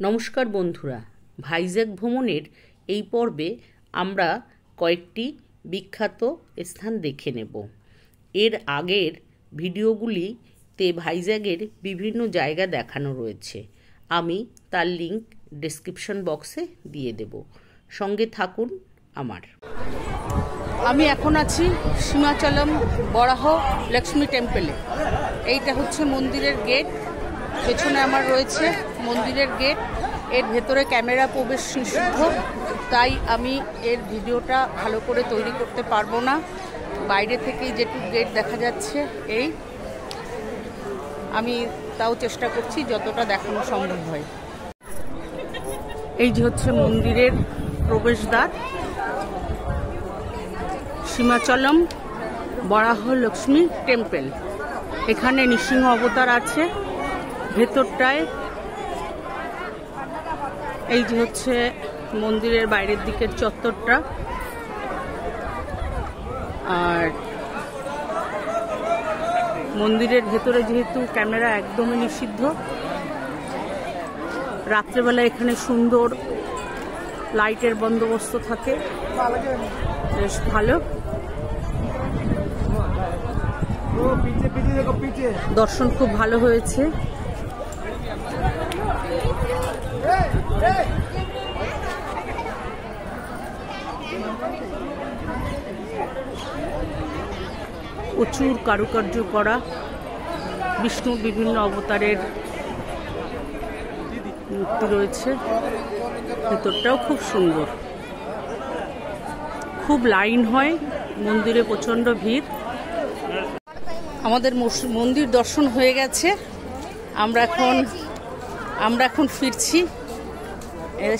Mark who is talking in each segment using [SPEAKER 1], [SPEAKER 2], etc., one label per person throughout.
[SPEAKER 1] নমস্কার বন্ধুরা, ভাইজ্যাক ভ্রমণের এই পর্বে আমরা কয়েকটি বিখ্যাত স্থান দেখে নেব। এর আগের ভিডিওগুলিতে ভাইজ্যাকের বিভিন্ন জায়গা দেখানো রয়েছে। আমি তার লিংক ডেসক্রিপশন বক্সে দিয়ে দেব, সঙ্গে থাকুন আমার। আমি এখন আছি সীমাচলম বরাহ লক্ষ্মী টেম্পলে। এইটা হচ্ছে মন্দিরের গেট। পেছনে আমার রয়েছে মন্দিরের গেট। এর ভেতরে ক্যামেরা প্রবেশ নিষিদ্ধ, তাই আমি এর ভিডিওটা ভালো করে তৈরি করতে পারবো না। বাইরে থেকেই যেটুকু গেট দেখা যাচ্ছে আমি তাও চেষ্টা করছি যতটা দেখানো সম্ভব হয়। এই যে হচ্ছে মন্দিরের প্রবেশদ্বার, সীমাচলম বরাহ লক্ষ্মী টেম্পল। এখানে নৃসিংহ অবতার আছে ভেতরটায়। এই যে হচ্ছে মন্দিরের বাইরের দিকের চত্বরটা। আর মন্দিরের ভেতরে যেহেতু ক্যামেরা একদমই নিষিদ্ধ, রাত্রেবেলা এখানে সুন্দর লাইটের বন্দোবস্ত থাকে, বেশ ভালো। দর্শন খুব ভালো হয়েছে। প্রচুর কারুকার্য করা বিষ্ণুর বিভিন্ন অবতারের মূর্তি রয়েছে। ভেতরটাও খুব সুন্দর। খুব লাইন হয় মন্দিরে, প্রচণ্ড ভিড়। আমাদের মন্দির দর্শন হয়ে গেছে। আমরা এখন ফিরছি।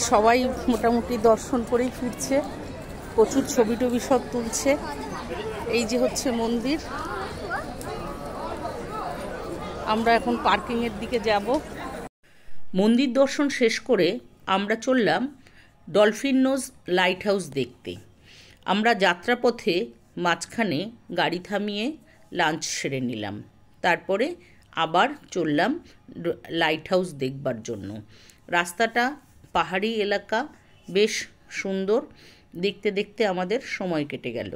[SPEAKER 1] সবাই মোটামুটি দর্শন করেই ফিরছে। প্রচুর ছবি টবি সব তুলছে। এই যে হচ্ছে মন্দির। আমরা এখন পার্কিংয়ের দিকে যাব। মন্দির দর্শন শেষ করে আমরা চললাম ডলফিন নোজ লাইট হাউস দেখতে। আমরা যাত্রাপথে মাঝখানে গাড়ি থামিয়ে লাঞ্চ সেরে নিলাম। তারপরে আবার চললাম লাইট হাউস দেখবার জন্য। রাস্তাটা পাহাড়ি এলাকা, বেশ সুন্দর। দেখতে দেখতে আমাদের সময় কেটে গেল।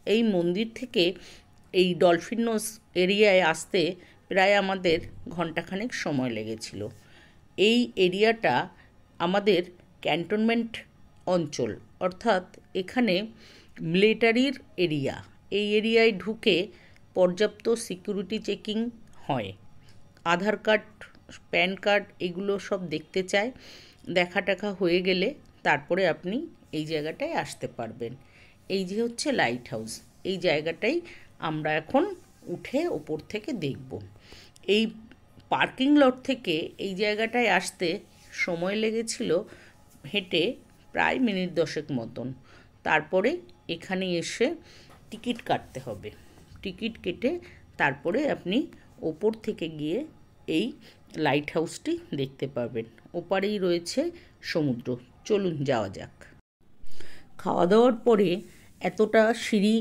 [SPEAKER 1] এই মন্দির থেকে এই ডলফিন নোজ এরিয়ায় আসতে প্রায় আমাদের ঘন্টাখানেক সময় লেগেছিল। এই এরিয়াটা আমাদের ক্যান্টনমেন্ট অঞ্চল, অর্থাৎ এখানে মিলিটারির এরিয়া। এই এরিয়ায় ঢুকে পর্যাপ্ত সিকিউরিটি চেকিং হয়। আধার কার্ড, প্যান কার্ড এগুলো সব দেখতে চায়। দেখা টাকা হয়ে গেলে তারপরে আপনি এই জায়গাটায় আসতে পারবেন। এই যে হচ্ছে লাইট হাউস। এই জায়গাটাই আমরা এখন উঠে ওপর থেকে দেখব। এই পার্কিং লট থেকে এই জায়গাটায় আসতে সময় লেগেছিল হেঁটে প্রায় মিনিট 10 মতন। তারপরে এখানে এসে টিকিট কাটতে হবে। টিকিট কেটে তারপরে আপনি ওপর থেকে গিয়ে এই লাইট হাউসটি দেখতে পারবেন। ওপারেই রয়েছে সমুদ্র। চলুন যাওয়া যাক। খাওয়া দাওয়ার পরে এতটা সিঁড়ি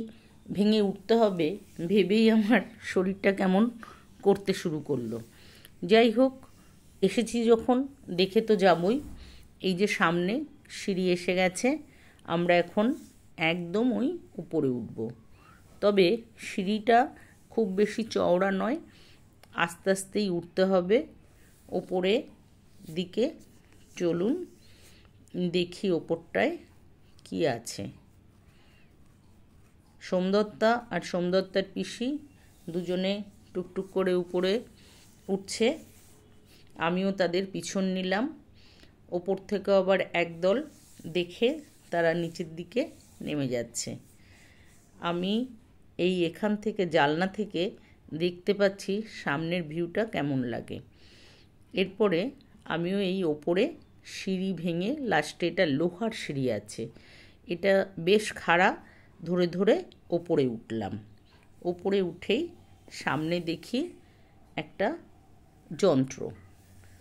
[SPEAKER 1] ভেঙে উঠতে হবে ভেবেই আমার শরীরটা কেমন করতে শুরু করলো। যাই হোক, এসেছি যখন দেখে তো যাবই। এই যে সামনে সিঁড়ি এসে গেছে, আমরা এখন একদম ওই উপরে উঠব। তবে সিঁড়িটা খুব বেশি চওড়া নয়, আস্তে আস্তেই উঠতে হবে ওপরে দিকে। চলুন দেখি ওপরটায় কি আছে। সোমদত্তা আর সোমদত্তার পিসি দুজনে টুকটুক করে উপরে উঠছে। আমিও তাদের পিছন নিলাম। ওপর থেকে আবার একদল দেখে তারা নিচের দিকে নেমে যাচ্ছে। আমি এখান থেকে জানলা থেকে দেখতে পাচ্ছি সামনের ভিউটা কেমন লাগে। এরপরে আমিও এই ওপরে সিঁড়ি ভেঙে লাস্টে, এটা লোহার সিঁড়ি আছে, এটা বেশ খাড়া, ধরে ধরে ওপরে উঠলাম। ওপরে উঠেই সামনে দেখি একটা যন্ত্র।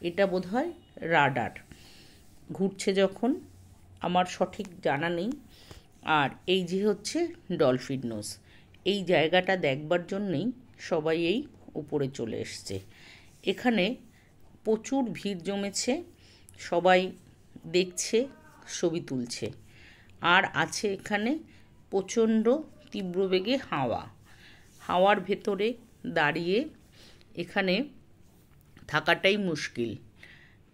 [SPEAKER 1] এটা বোধহয় রাডার ঘুরছে যখন, আমার সঠিক জানা নেই। আর এই যে হচ্ছে ডলফিন নোজ। এই জায়গাটা দেখবার জন্যেই সবাই এই উপরে চলে এসছে। এখানে প্রচুর ভিড় জমেছে। সবাই দেখছে, ছবি তুলছে। আর আছে এখানে প্রচণ্ড তীব্র বেগে হাওয়ার ভেতরে দাঁড়িয়ে এখানে থাকাটাই মুশকিল।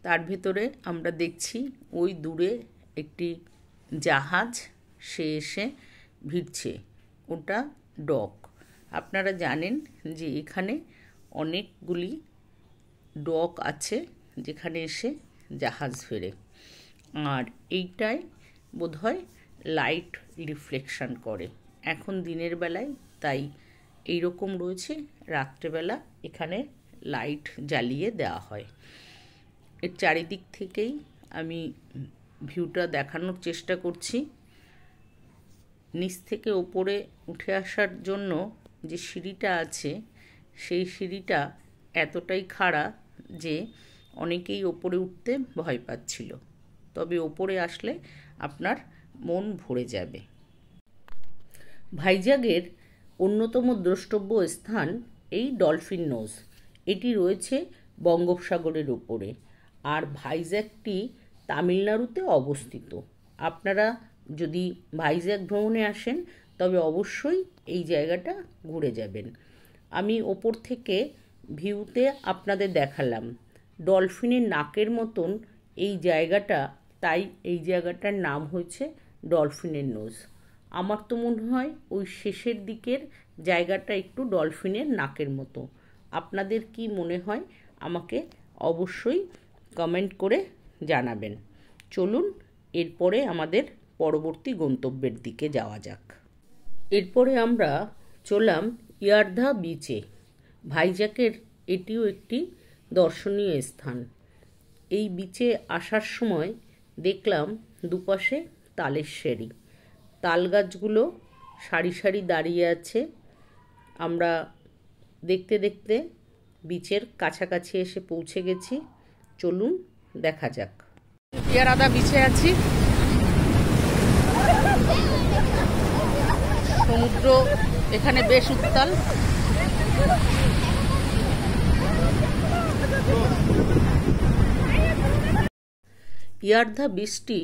[SPEAKER 1] তার ভেতরে আমরা দেখছি ওই দূরে একটি জাহাজ, সে এসে ভিড়ছে, ওটা ডক। আপনারা জানেন যে এখানে অনেকগুলি ডক আছে যেখানে এসে জাহাজ ফেরে। আর এইটাই বোধহয় লাইট রিফ্লেকশন করে। এখন দিনের বেলায় তাই এইরকম রয়েছে, রাত্রেবেলা এখানে লাইট জ্বালিয়ে দেওয়া হয়। এর চারিদিক থেকেই আমি ভিউটা দেখানোর চেষ্টা করছি। নিচ থেকে ওপরে উঠে আসার জন্য যে সিঁড়িটা আছে, সেই সিঁড়িটা এতটাই খাড়া যে অনেকেই ওপরে উঠতে ভয় পাচ্ছিল। তবে ওপরে আসলে আপনার মন ভরে যাবে। ভাইজ্যাগের অন্যতম দ্রষ্টব্য স্থান এই ডলফিন নোজ। এটি রয়েছে বঙ্গোপসাগরের উপরে, আর ভাইজ্যাগটি তামিলনাড়ুতে অবস্থিত। আপনারা যদি ভাইজ্যাগ ভ্রমণে আসেন তবে অবশ্যই এই জায়গাটা ঘুরে যাবেন। আমি ওপর থেকে ভিউতে আপনাদের দেখালাম। ডলফিনের নাকের মতন এই জায়গাটা, তাই এই জায়গাটার নাম হয়েছে ডলফিনের নোজ। আমার তো মনে হয় ওই শেষের দিকের জায়গাটা একটু ডলফিনের নাকের মতো। আপনাদের কি মনে হয় আমাকে অবশ্যই কমেন্ট করে জানাবেন। চলুন এরপরে আমাদের পরবর্তী গন্তব্যের দিকে যাওয়া যাক। এরপরে আমরা চললাম ইয়ার্ধা বিচে। ভাইজ্যাগের এটিও একটি দর্শনীয় স্থান। এই বিচে আসার সময় দেখলাম দুপাশে তালের সারি, তাল গাছগুলো সারি সারি দাঁড়িয়ে আছে। আমরা দেখতে দেখতে বিচের কাছাকাছি এসে পৌঁছে গেছি। চলুন দেখা যাক। ইয়ারাদা বিচে আছি। সমুদ্র এখানে বেশ উত্তাল। ইয়ার্ধা বিচটি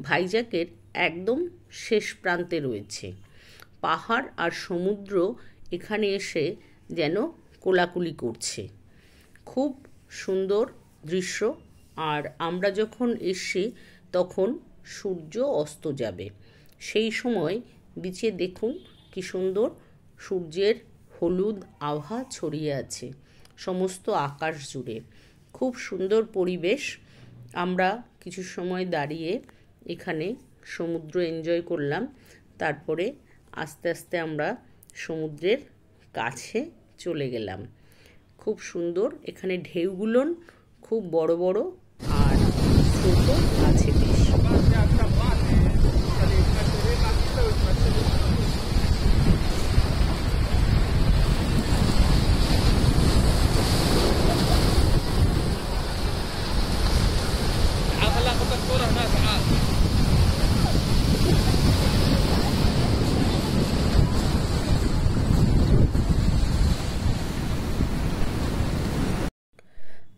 [SPEAKER 1] ভাইজ্যাগের একদম শেষ প্রান্তে রয়েছে। পাহাড় আর সমুদ্র এখানে এসে যেন কোলাকুলি করছে। খুব সুন্দর দৃশ্য। আর আমরা যখন এসছি তখন সূর্য অস্ত যাবে। সেই সময় বিচে দেখুন কি সুন্দর সূর্যের হলুদ আভা ছড়িয়ে আছে সমস্ত আকাশ জুড়ে। খুব সুন্দর পরিবেশ। আমরা কিছু সময় দাঁড়িয়ে এখানে সমুদ্র এনজয় করলাম। তারপরে আস্তে আস্তে আমরা সমুদ্রের কাছে চলে গেলাম। খুব সুন্দর। এখানে ঢেউগুলো খুব বড় বড় আর ছোট আছে বেশ।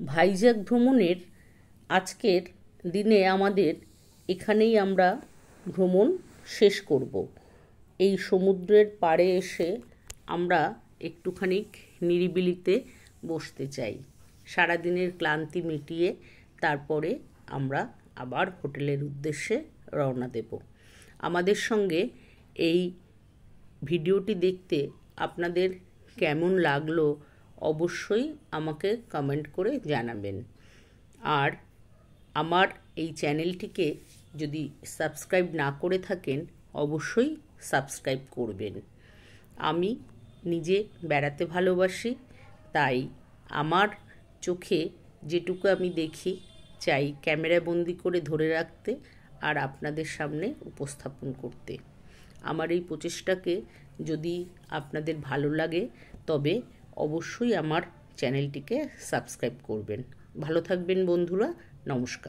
[SPEAKER 1] ভাইজ্যাগ ভ্রমণের আজকের দিনে আমাদের এখানেই আমরা ভ্রমণ শেষ করব। এই সমুদ্রের পাড়ে এসে আমরা একটুখানি নিরিবিলিতে বসতে চাই। সারাদিনের ক্লান্তি মিটিয়ে তারপরে আমরা আবার হোটেলের উদ্দেশ্যে রওনা দেব। আমাদের সঙ্গে এই ভিডিওটি দেখতে আপনাদের কেমন লাগলো অবশ্যই আমাকে কমেন্ট করে জানাবেন। আর আমার এই চ্যানেলটিকে যদি সাবস্ক্রাইব না করে থাকেন অবশ্যই সাবস্ক্রাইব করবেন। আমি নিজে বেড়াতে ভালোবাসি, তাই আমার চোখে যেটুকু আমি দেখি চাই ক্যামেরা বন্দি করে ধরে রাখতে আর আপনাদের সামনে উপস্থাপন করতে। আমার এই প্রচেষ্টাকে যদি আপনাদের ভালো লাগে তবে অবশ্যই আমার চ্যানেলটিকে সাবস্ক্রাইব করবেন। ভালো থাকবেন বন্ধুরা। নমস্কার।